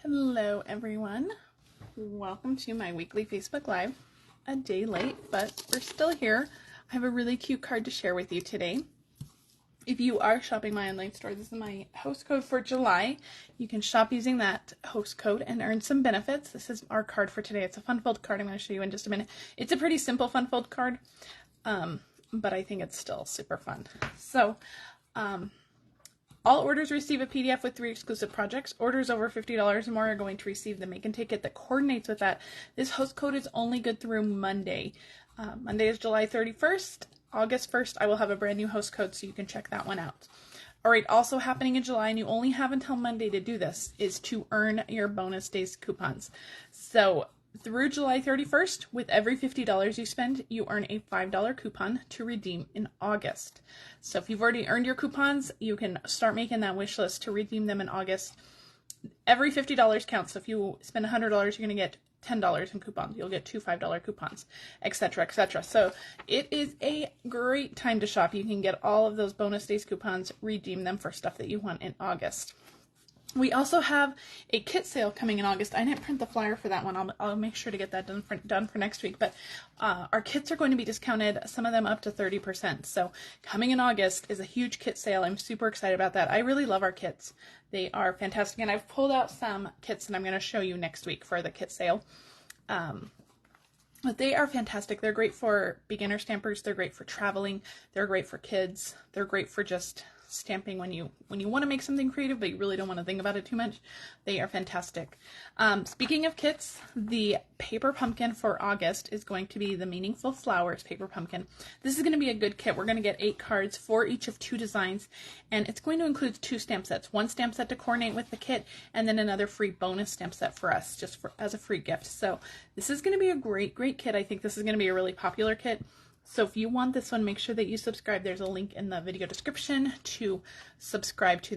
Hello everyone, welcome to my weekly Facebook Live. A day late, but we're still here. I have a really cute card to share with you today. If you are shopping my online store, this is my host code for July. You can shop using that host code and earn some benefits. This is our card for today. It's a fun fold card I'm going to show you in just a minute. It's a pretty simple fun fold card, but I think it's still super fun. So, all orders receive a PDF with 3 exclusive projects. Orders over $50 or more are going to receive the make and take it that coordinates with that. This host code is only good through Monday. Monday is July 31st. August 1st, I will have a brand new host code, so you can check that one out. All right, also happening in July, and you only have until Monday to do this, is to earn your bonus days coupons. So through July 31st, with every $50 you spend, you earn a $5 coupon to redeem in August. So if you've already earned your coupons, you can start making that wish list to redeem them in August. Every $50 counts. So if you spend $100, you're going to get $10 in coupons. You'll get 2 $5 coupons, etc., etc. So it is a great time to shop. You can get all of those bonus days coupons, redeem them for stuff that you want in August. We also have a kit sale coming in August. I didn't print the flyer for that one. I'll make sure to get that done for next week. But our kits are going to be discounted, some of them up to 30%. So coming in August is a huge kit sale. I'm super excited about that. I really love our kits. They are fantastic. And I've pulled out some kits that I'm going to show you next week for the kit sale. But they are fantastic. They're great for beginner stampers. They're great for traveling. They're great for kids. They're great for just stamping when you want to make something creative but you really don't want to think about it too much. They are fantastic. Speaking of kits, the paper pumpkin for August is going to be the Meaningful Flowers paper pumpkin. This is going to be a good kit. We're going to get 8 cards for each of 2 designs, and it's going to include 2 stamp sets. 1 stamp set to coordinate with the kit, and then another free bonus stamp set for us, just as a free gift. So this is going to be a great kit. I think this is going to be a really popular kit. So if you want this one, make sure that you subscribe. There's a link in the video description to subscribe to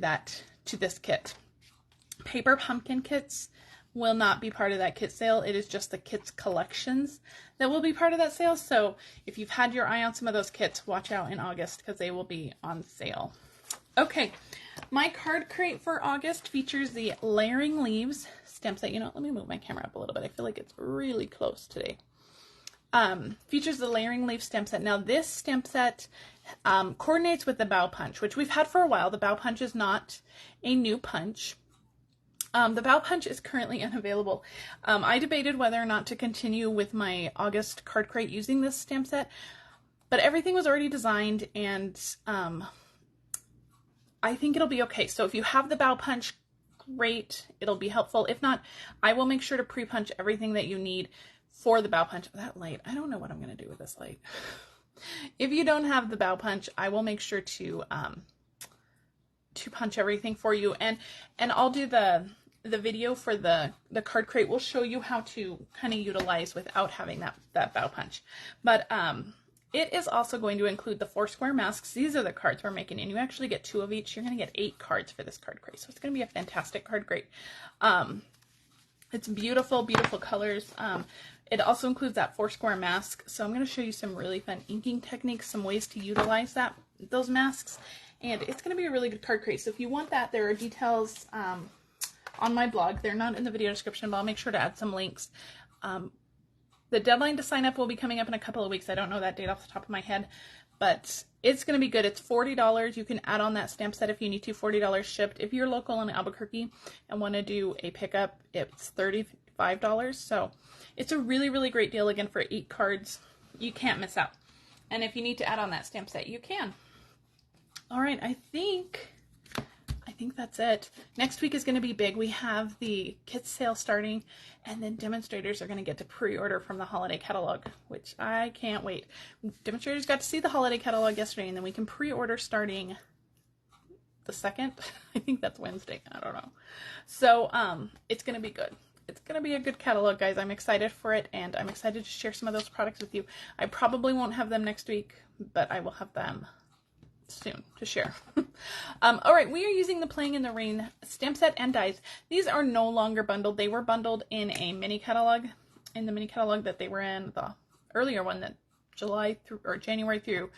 this kit. Paper pumpkin kits will not be part of that kit sale. It is just the kits collections that will be part of that sale. So if you've had your eye on some of those kits, watch out in August because they will be on sale. Okay, my card crate for August features the Layering Leaves stamp set. You know, let me move my camera up a little bit. I feel like it's really close today. Features the Layering Leaf stamp set. Now this stamp set coordinates with the bow punch, which we've had for a while. The bow punch is not a new punch. The bow punch is currently unavailable. I debated whether or not to continue with my August card crate using this stamp set, but everything was already designed, and I think it'll be okay. So if you have the bow punch, great, it'll be helpful. If not, I will make sure to pre-punch everything that you need for the bow punch. That light, I don't know what I'm going to do with this light. If you don't have the bow punch, I will make sure to punch everything for you, and I'll do the video for the card crate. Will show you how to kind of utilize without having that bow punch. But it is also going to include the 4 square masks. These are the cards we're making, and you actually get 2 of each. You're going to get 8 cards for this card crate, so it's going to be a fantastic card crate. It's beautiful colors. It also includes that 4 square mask. So I'm going to show you some really fun inking techniques, some ways to utilize those masks. And it's going to be a really good card crate. So if you want that, there are details on my blog. They're not in the video description, but I'll make sure to add some links. The deadline to sign up will be coming up in a couple of weeks. I don't know that date off the top of my head, but it's going to be good. It's $40. You can add on that stamp set if you need to, $40 shipped. If you're local in Albuquerque and want to do a pickup, it's $35. So it's a really great deal, again, for 8 cards. You can't miss out. And if you need to add on that stamp set, you can. All right, I think that's it. Next week is going to be big. We have the kit sale starting, and then demonstrators are going to get to pre-order from the holiday catalog, which I can't wait. Demonstrators got to see the holiday catalog yesterday, and then we can pre-order starting the 2nd. I think that's Wednesday. I don't know. So it's going to be good. It's going to be a good catalog, guys. I'm excited for it, and I'm excited to share some of those products with you. I probably won't have them next week, but I will have them soon to share. All right, we are using the Playing in the Rain stamp set and dies. These are no longer bundled. They were bundled in a mini catalog, that they were in, the earlier one, that January through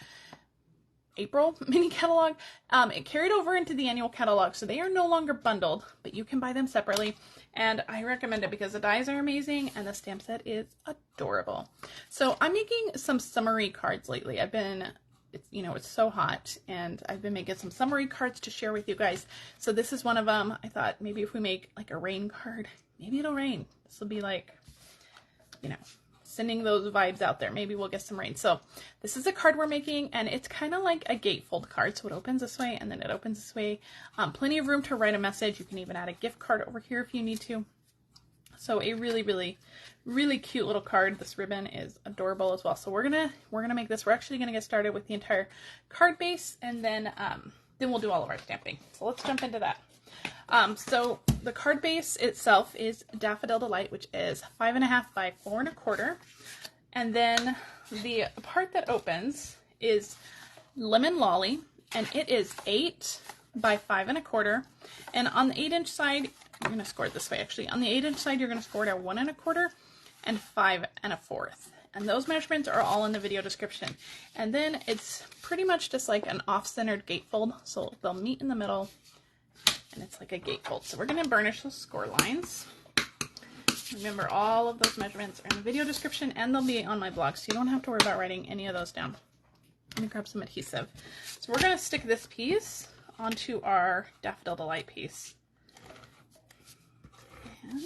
April mini catalog. It carried over into the annual catalog, so they are no longer bundled, but you can buy them separately, and I recommend it because the dies are amazing and the stamp set is adorable. So I'm making some summery cards lately. It's so hot, and I've been making some summery cards to share with you guys. So this is one of them. I thought maybe if we make like a rain card, maybe it'll rain. This will be like, sending those vibes out there. Maybe we'll get some rain. So this is a card we're making, and it's kind of like a gatefold card. So it opens this way and then it opens this way. Plenty of room to write a message. You can even add a gift card over here if you need to. So a really, really, really cute little card. This ribbon is adorable as well. So we're gonna make this. We're actually gonna get started with the entire card base, and then we'll do all of our stamping. So let's jump into that. So the card base itself is Daffodil Delight, which is 5.5 by 4 1/4. And then the part that opens is Lemon Lolly, and it is 8 by 5 1/4. And on the 8-inch side, you're going to score it this way actually. On the 8-inch side, you're going to score it at 1 1/4 and 5 1/4. And those measurements are all in the video description. And then it's pretty much just like an off-centered gatefold. So they'll meet in the middle, and it's like a gatefold. So we're going to burnish those score lines. Remember, all of those measurements are in the video description, and they'll be on my blog, so you don't have to worry about writing any of those down. I'm going to grab some adhesive. So we're going to stick this piece onto our Daffodil Delight piece. And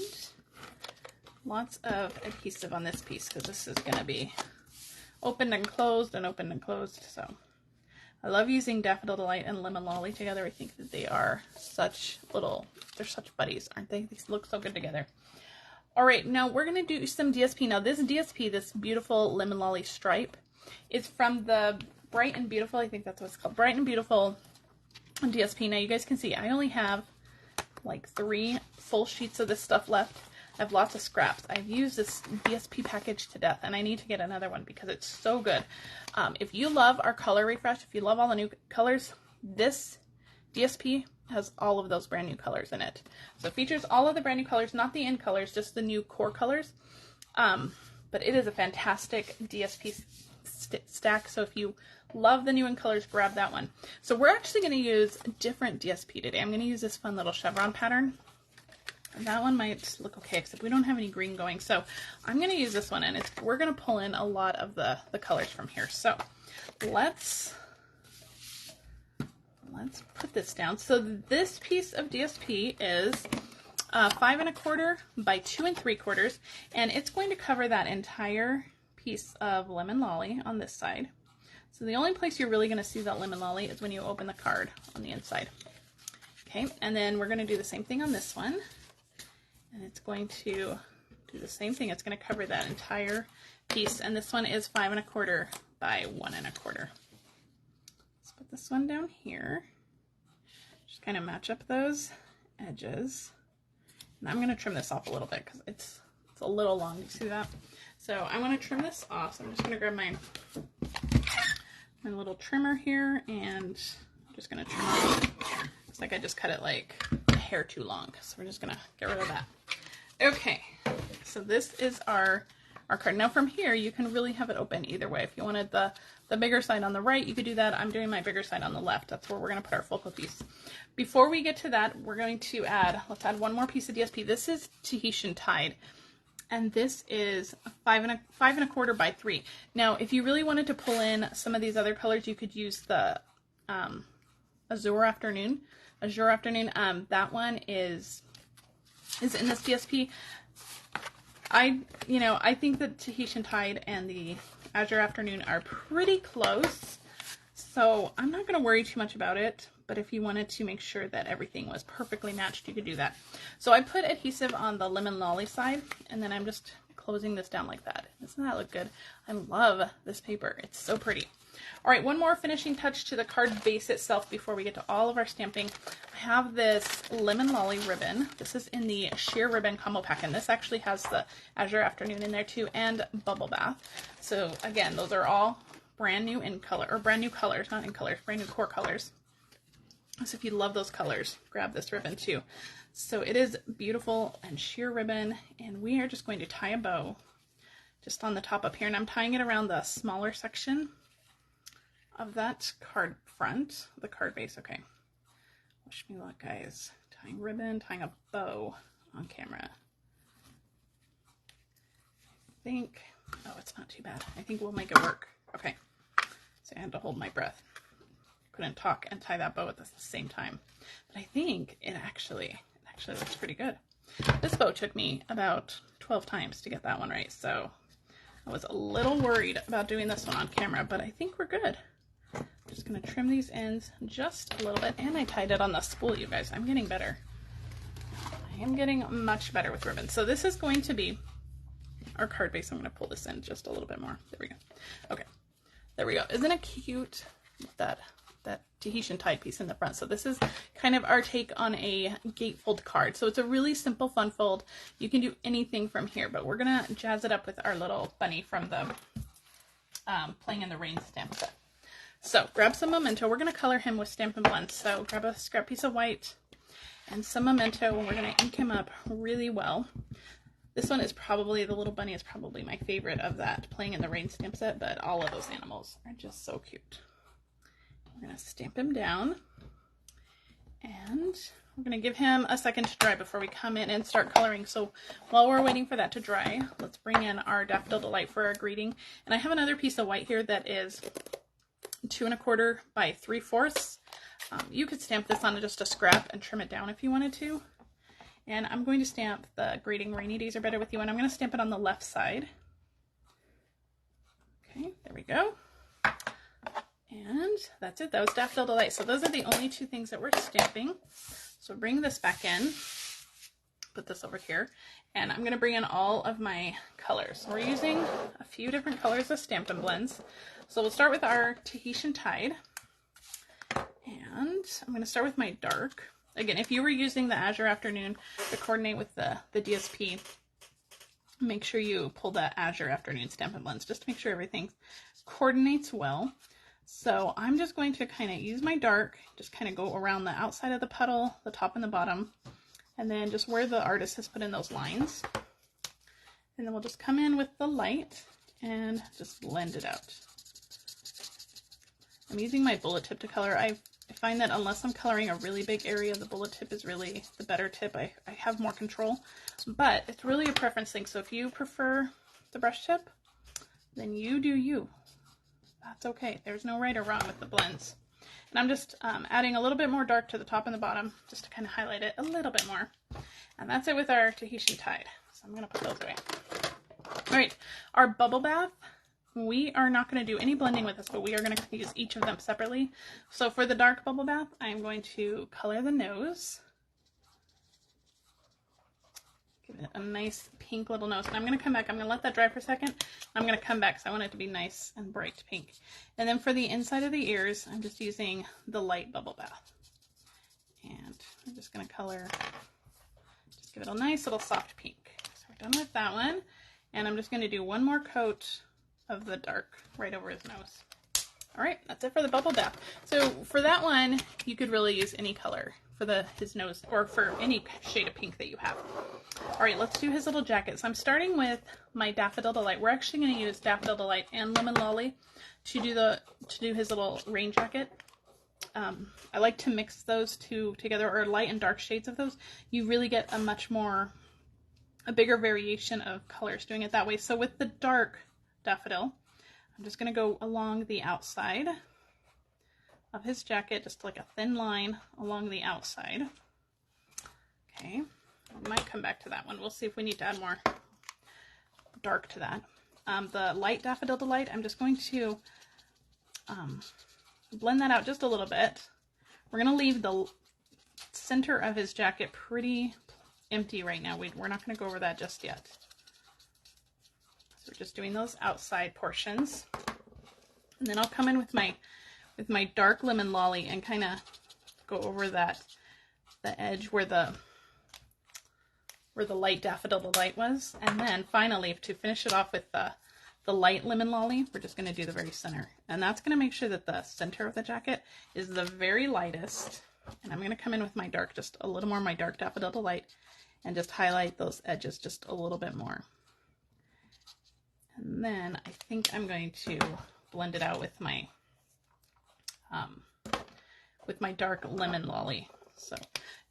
lots of adhesive on this piece, because this is going to be opened and closed and opened and closed. So I love using Daffodil Delight and Lemon Lolly together. I think that they are they're such buddies, aren't they? These look so good together. All right, now we're going to do some DSP. Now this DSP, this beautiful Lemon Lolly stripe, is from the Bright and Beautiful, I think that's what it's called, Bright and Beautiful DSP. Now you guys can see I only have like 3 full sheets of this stuff left. I have lots of scraps. I've used this DSP package to death, and I need to get another one because it's so good. If you love our color refresh, if you love all the new colors, this DSP has all of those brand new colors in it. So it features all of the brand new colors, not the in colors, just the new core colors. But it is a fantastic DSP stack. So if you love the new in colors, grab that one. So we're actually going to use a different DSP today. I'm going to use this fun little chevron pattern. That one might look okay, except we don't have any green going. So I'm going to use this one, and we're going to pull in a lot of the colors from here. So let's put this down. So this piece of DSP is 5 1/4 by 2 3/4, and it's going to cover that entire piece of Lemon Lolly on this side. So the only place you're really going to see that Lemon Lolly is when you open the card on the inside. Okay, and then we're going to do the same thing on this one. And it's going to do the same thing. It's going to cover that entire piece. And this one is 5 1/4 by 1 1/4. Let's put this one down here. Just kind of match up those edges. And I'm going to trim this off a little bit because it's a little long. Do you see that? So I'm going to trim this off. So I'm just going to grab my little trimmer here, and I'm just going to trim off. Looks like I just cut it like a hair too long. So we're just going to get rid of that. Okay, so this is our card. Now from here, you can really have it open either way. If you wanted the bigger side on the right, you could do that. I'm doing my bigger side on the left. That's where we're going to put our focal piece. Before we get to that, we're going to let's add one more piece of DSP. This is Tahitian Tide, and this is 5 1/4 by 3. Now, if you really wanted to pull in some of these other colors, you could use the Azure Afternoon. That one is in this DSP. I think that Tahitian Tide and the Azure Afternoon are pretty close, so I'm not going to worry too much about it, but if you wanted to make sure that everything was perfectly matched, you could do that. So I put adhesive on the Lemon Lolly side, and then I'm just closing this down like that. Doesn't that look good? I love this paper. It's so pretty. All right, one more finishing touch to the card base itself before we get to all of our stamping. I have this Lemon Lolly ribbon. This is in the sheer ribbon combo pack, and this actually has the Azure Afternoon in there too, and Bubble Bath. So again, those are all brand new in color, or brand new colors, not in colors, brand new core colors. So if you love those colors, grab this ribbon too. So it is beautiful and sheer ribbon, and we are just going to tie a bow just on the top up here, and I'm tying it around the smaller section of that card front, the card base. Okay. Wish me luck, guys. Tying ribbon, tying a bow on camera. I think, oh, it's not too bad. I think we'll make it work. Okay. So I had to hold my breath. Couldn't talk and tie that bow at the same time. But I think it actually looks pretty good. This bow took me about 12 times to get that one right. So I was a little worried about doing this one on camera, but I think we're good. I'm just going to trim these ends just a little bit. And I tied it on the spool, you guys. I'm getting better. I am getting much better with ribbon. So this is going to be our card base. I'm going to pull this in just a little bit more. There we go. Okay. There we go. Isn't it cute, that Tahitian Tide piece in the front? So this is kind of our take on a gatefold card. So it's a really simple fun fold. You can do anything from here, but we're going to jazz it up with our little bunny from the Playing in the Rain stamp set. So grab some Memento. We're going to color him with Stampin' Blends. So grab a scrap piece of white and some Memento, and we're going to ink him up really well. This one is probably, the little bunny is probably my favorite of that Playing in the Rain stamp set, but all of those animals are just so cute. We're going to stamp him down, and we're going to give him a second to dry before we come in and start coloring. So while we're waiting for that to dry, let's bring in our Daffodil Delight for our greeting. And I have another piece of white here that is 2 1/4 by 3/4. You could stamp this on just a scrap and trim it down if you wanted to. And I'm going to stamp the greeting Rainy Days Are Better With You, and I'm going to stamp it on the left side. Okay, there we go. And that's it. That was Daffodil Delight. So those are the only two things that we're stamping. So bring this back in, put this over here, and I'm going to bring in all of my colors. We're using a few different colors of Stampin' Blends. So we'll start with our Tahitian Tide, and I'm going to start with my dark. Again, if you were using the Azure Afternoon to coordinate with the DSP, make sure you pull the Azure Afternoon Stampin' Blends just to make sure everything coordinates well. So I'm just going to kind of use my dark, just kind of go around the outside of the petal, the top and the bottom, and then just where the artist has put in those lines. And then we'll just come in with the light and just blend it out. I'm using my bullet tip to color. I find that unless I'm coloring a really big area, the bullet tip is really the better tip. I have more control, but it's really a preference thing. So if you prefer the brush tip, then you do you. That's okay. There's no right or wrong with the blends. And I'm just adding a little bit more dark to the top and the bottom just to kind of highlight it a little bit more. And that's it with our Tahitian Tide. So I'm going to put those away. All right, our bubble bath. We are not going to do any blending with this, but we are going to use each of them separately. So for the dark bubble bath, I'm going to color the nose. Give it a nice pink little nose. And I'm going to come back. I'm going to let that dry for a second. I'm going to come back because I want it to be nice and bright pink. And then for the inside of the ears, I'm just using the light bubble bath. And I'm just going to color, just give it a nice little soft pink. So we're done with that one. And I'm just going to do one more coat of the dark right over his nose. All right, that's it for the bubble bath. So for that one, you could really use any color for his nose, or for any shade of pink that you have. All right, let's do his little jacket. So I'm starting with my Daffodil Delight. We're actually going to use Daffodil Delight and Lemon Lolly to do his little rain jacket. I like to mix those two together, or light and dark shades of those. You really get a bigger variation of colors doing it that way. So with the dark Daffodil, I'm just going to go along the outside of his jacket, just like a thin line along the outside. Okay, I might come back to that one. We'll see if we need to add more dark to that. The light Daffodil Delight, I'm just going to blend that out just a little bit. We're going to leave the center of his jacket pretty empty right now. We're not going to go over that just yet. So we're just doing those outside portions. And then I'll come in with my dark Lemon Lolly and kind of go over the edge where the light Daffodil Delight was. And then finally, to finish it off with the light Lemon Lolly, we're just going to do the very center. And that's going to make sure that the center of the jacket is the very lightest. And I'm going to come in with my dark, just a little more, my dark Daffodil Delight, and just highlight those edges just a little bit more. And then I think I'm going to blend it out with my with my dark lemon lolly. So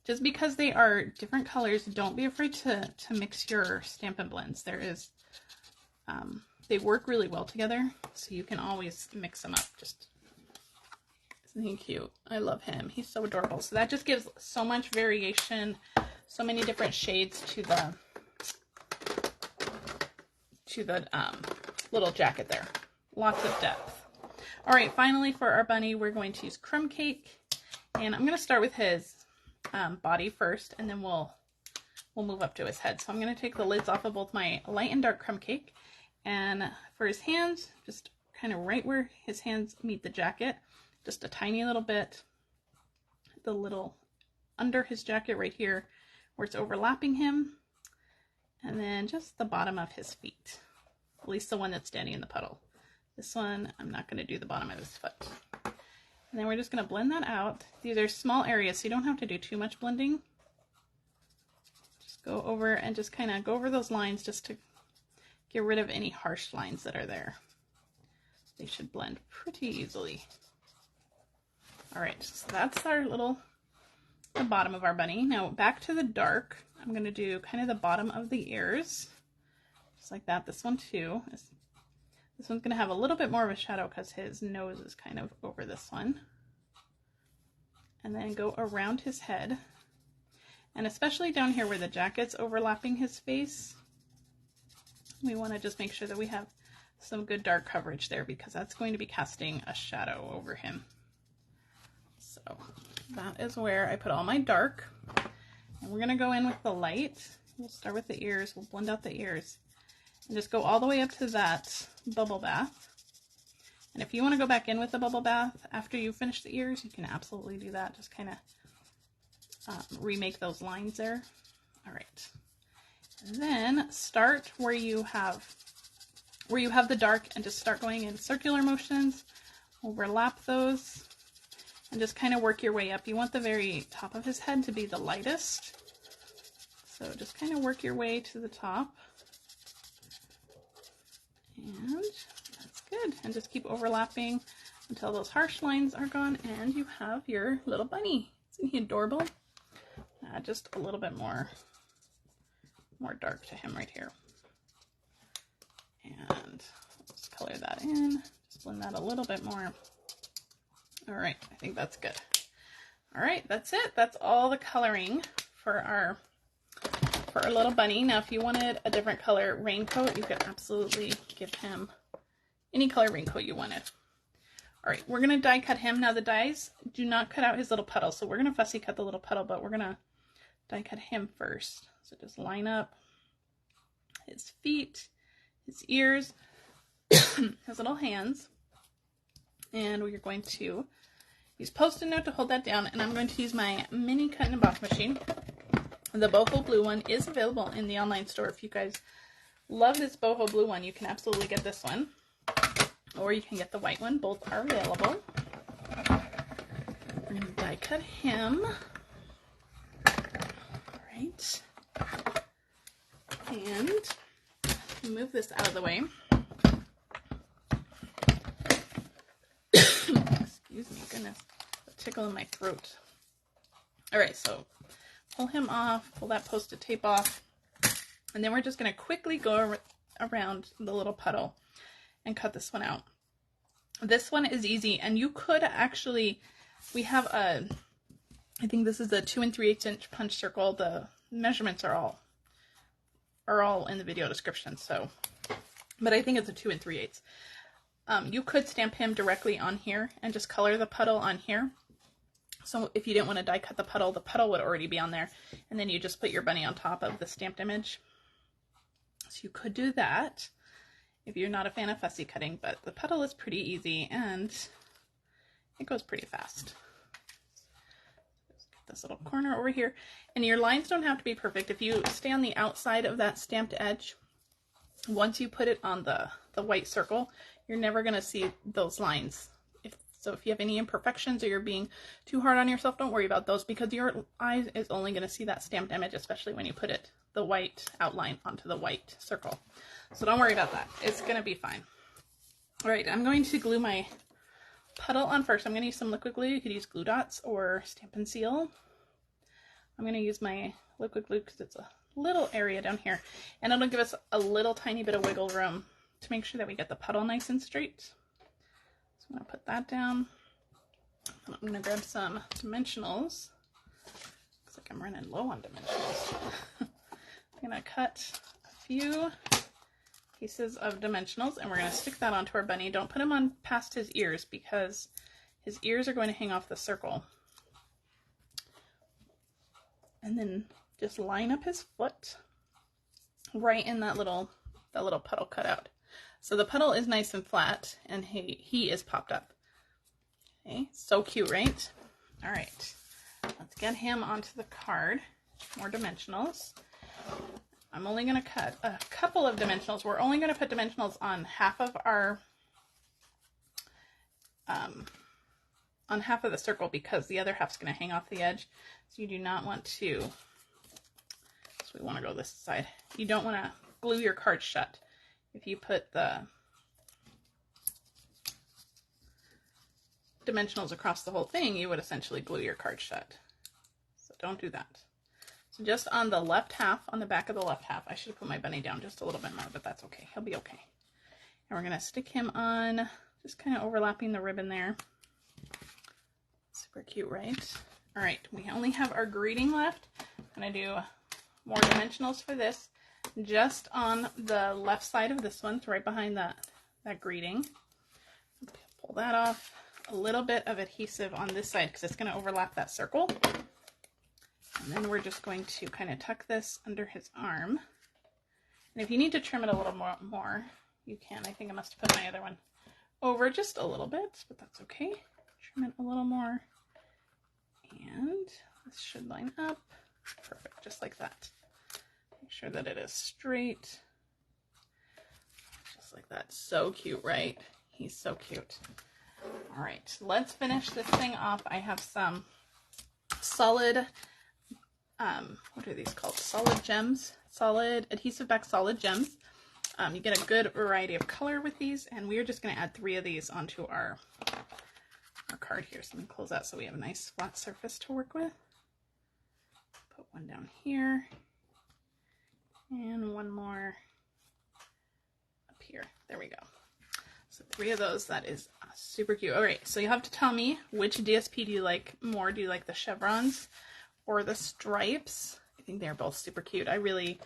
just because they are different colors, don't be afraid to mix your Stampin' Blends. There is, they work really well together, so you can always mix them up. Just, isn't he cute? I love him. He's so adorable. So that just gives so much variation, so many different shades to the little jacket there. Lots of depth. All right, finally for our bunny, we're going to use crumb cake, and I'm going to start with his body first, and then we'll move up to his head. So I'm going to take the lids off of both my light and dark crumb cake, and for his hands, just kind of right where his hands meet the jacket, just a tiny little bit, the little under his jacket right here where it's overlapping him, and then just the bottom of his feet, at least the one that's standing in the puddle. This one, I'm not going to do the bottom of his foot. And then we're just going to blend that out. These are small areas, so you don't have to do too much blending. Just go over and just kind of go over those lines just to get rid of any harsh lines that are there. They should blend pretty easily. All right, so that's our the bottom of our bunny. Now back to the dark, I'm going to do kind of the bottom of the ears, just like that. This one too. This one's going to have a little bit more of a shadow because his nose is kind of over this one. And then go around his head. And especially down here where the jacket's overlapping his face, we want to just make sure that we have some good dark coverage there because that's going to be casting a shadow over him. So that is where I put all my dark. And we're going to go in with the light. We'll start with the ears. We'll blend out the ears. And just go all the way up to that bubble bath. And if you want to go back in with the bubble bath after you finish the ears, you can absolutely do that. Just kind of remake those lines there. All right. And then start where you have the dark and just start going in circular motions. Overlap those and just kind of work your way up. You want the very top of his head to be the lightest. So just kind of work your way to the top. And that's good. And just keep overlapping until those harsh lines are gone and you have your little bunny. Isn't he adorable? Just a little bit more dark to him right here. And let's color that in. Just blend that a little bit more. All right, I think that's good. All right, that's it. That's all the coloring for our little bunny. Now, if you wanted a different color raincoat, you could absolutely give him any color raincoat you wanted. All right, we're gonna die cut him. Now the dies do not cut out his little petal, so we're gonna fussy cut the little petal, but we're gonna die cut him first. So just line up his feet, his ears, his little hands, and we're going to use Post-it note to hold that down, and I'm going to use my mini cut and emboss machine. The boho blue one is available in the online store. If you guys love this boho blue one, you can absolutely get this one, or you can get the white one. Both are available. We're going to die cut him. All right. And move this out of the way. Excuse me, goodness, a tickle in my throat. All right, so pull him off, pull that Post-it tape off, and then we're just going to quickly go around the little puddle and cut this one out. This one is easy, and you could actually, we have I think this is a 2 3/8 inch punch circle. The measurements are all in the video description, so, but I think it's a 2 3/8. You could stamp him directly on here and just color the puddle on here. So if you didn't want to die cut the puddle would already be on there, and then you just put your bunny on top of the stamped image. So you could do that if you're not a fan of fussy cutting, but the puddle is pretty easy and it goes pretty fast. Just get this little corner over here, and your lines don't have to be perfect. If you stay on the outside of that stamped edge, once you put it on the white circle, you're never going to see those lines. So if you have any imperfections or you're being too hard on yourself, don't worry about those, because your eye is only going to see that stamped image, especially when you put the white outline onto the white circle. So don't worry about that. It's going to be fine. All right, I'm going to glue my puddle on first. I'm going to use some liquid glue. You could use glue dots or Stampin' Seal. I'm going to use my liquid glue because it's a little area down here, and it'll give us a little tiny bit of wiggle room to make sure that we get the puddle nice and straight. So I'm going to put that down. And I'm going to grab some dimensionals. Looks like I'm running low on dimensionals. I'm going to cut a few pieces of dimensionals, and we're going to stick that onto our bunny. Don't put him on past his ears because his ears are going to hang off the circle. And then just line up his foot right in that little puddle cutout. So the puddle is nice and flat, and he is popped up. Okay, so cute, right? All right, let's get him onto the card. More dimensionals. I'm only going to cut a couple of dimensionals. We're only going to put dimensionals on half of our on half of the circle because the other half's going to hang off the edge. So you do not want to, so we want to go this side. You don't want to glue your card shut. If you put the dimensionals across the whole thing, you would essentially glue your card shut. So don't do that. So just on the left half, on the back of the left half, I should have put my bunny down just a little bit more, but that's okay. He'll be okay. And we're going to stick him on, just kind of overlapping the ribbon there. Super cute, right? All right, we only have our greeting left. I'm going to do more dimensionals for this. Just on the left side of this one, so right behind that greeting. Pull that off. A little bit of adhesive on this side because it's going to overlap that circle. And then we're just going to kind of tuck this under his arm. And if you need to trim it a little more, you can. I think I must have put my other one over just a little bit, but that's okay. Trim it a little more. And this should line up. Perfect, just like that. Make sure that it is straight. Just like that. So cute, right? He's so cute. All right, let's finish this thing off. I have some solid, what are these called? Solid gems. Solid adhesive back solid gems. You get a good variety of color with these, and we are just going to add 3 of these onto our card here. So I'm going to close that so we have a nice flat surface to work with. Put one down here, and one more up here. There we go. So 3 of those. That is super cute. All right, so you have to tell me which DSP do you like more. Do you like the chevrons or the stripes? I think they're both super cute. I really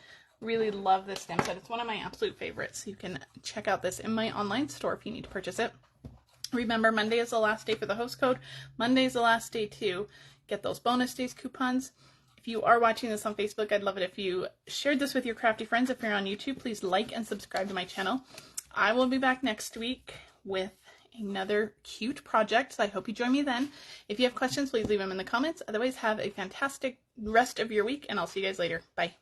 love this stamp set. It's one of my absolute favorites. You can check out this in my online store if you need to purchase it. Remember, Monday is the last day for the host code. Monday is the last day to get those bonus days coupons. If you are watching this on Facebook, I'd love it if you shared this with your crafty friends. If you're on YouTube, please like and subscribe to my channel. I will be back next week with another cute project, so I hope you join me then. If you have questions, please leave them in the comments. Otherwise, have a fantastic rest of your week, and I'll see you guys later. Bye.